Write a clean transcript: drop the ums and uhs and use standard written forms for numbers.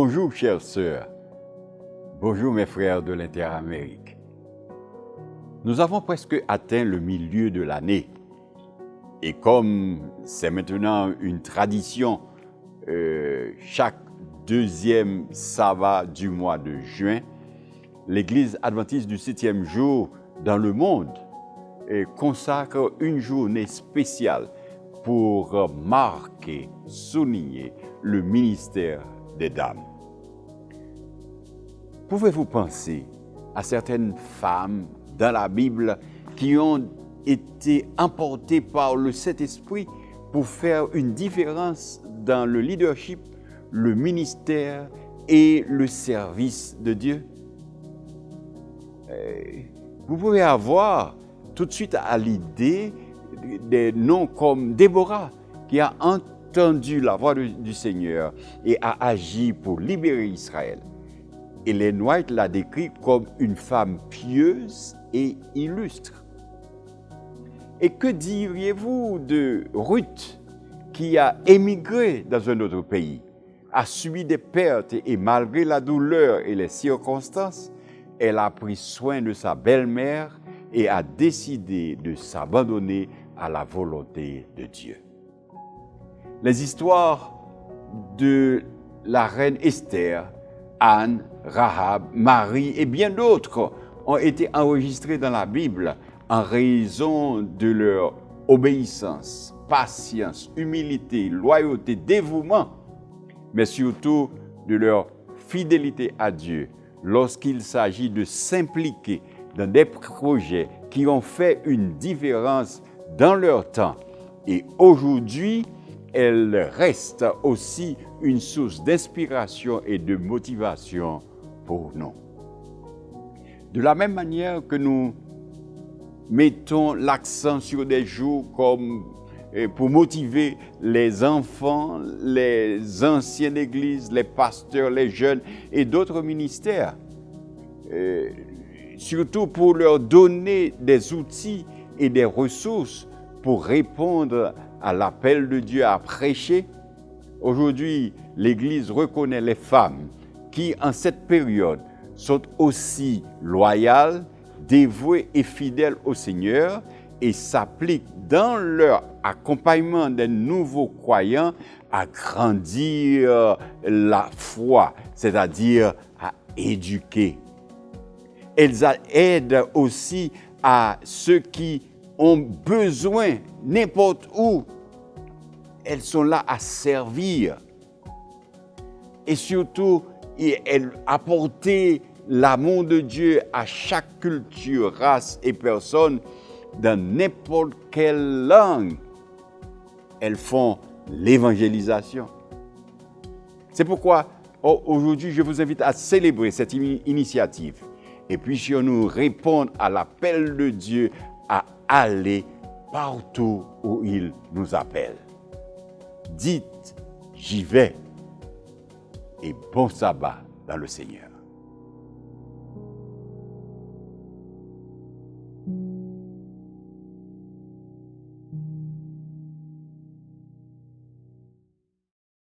Bonjour chères sœurs, bonjour mes frères de l'Interamérique. Nous avons presque atteint le milieu de l'année et comme c'est maintenant une tradition, chaque deuxième sabbat du mois de juin, l'Église adventiste du 7e jour dans le monde consacre une journée spéciale pour marquer, souligner le ministère des dames. Pouvez-vous penser à certaines femmes dans la Bible qui ont été emportées par le Saint-Esprit pour faire une différence dans le leadership, le ministère et le service de Dieu? Vous pouvez avoir tout de suite à l'idée des noms comme Déborah, qui a entendu la voix du Seigneur et a agi pour libérer Israël. Ellen White l'a décrit comme une femme pieuse et illustre. Et que diriez-vous de Ruth, qui a émigré dans un autre pays, a subi des pertes et malgré la douleur et les circonstances, elle a pris soin de sa belle-mère et a décidé de s'abandonner à la volonté de Dieu. Les histoires de la reine Esther, Anne, Rahab, Marie et bien d'autres ont été enregistrées dans la Bible en raison de leur obéissance, patience, humilité, loyauté, dévouement, mais surtout de leur fidélité à Dieu lorsqu'il s'agit de s'impliquer dans des projets qui ont fait une différence dans leur temps. Et aujourd'hui, elles restent aussi une source d'inspiration et de motivation pour nous. De la même manière que nous mettons l'accent sur des jours comme pour motiver les enfants, les anciens d'église, les pasteurs, les jeunes et d'autres ministères, surtout pour leur donner des outils et des ressources pour répondre à l'appel de Dieu à prêcher. Aujourd'hui, l'Église reconnaît les femmes qui, en cette période, sont aussi loyales, dévouées et fidèles au Seigneur et s'appliquent dans leur accompagnement des nouveaux croyants à grandir la foi, c'est-à-dire à éduquer. Elles aident aussi à ceux qui ont besoin n'importe où. Elles sont là à servir. Et surtout, elles apportent l'amour de Dieu à chaque culture, race et personne dans n'importe quelle langue. Elles font l'évangélisation. C'est pourquoi aujourd'hui, je vous invite à célébrer cette initiative. Et puissions-nous répondre à l'appel de Dieu à aller partout où il nous appelle. Dites, j'y vais et bon sabbat dans le Seigneur.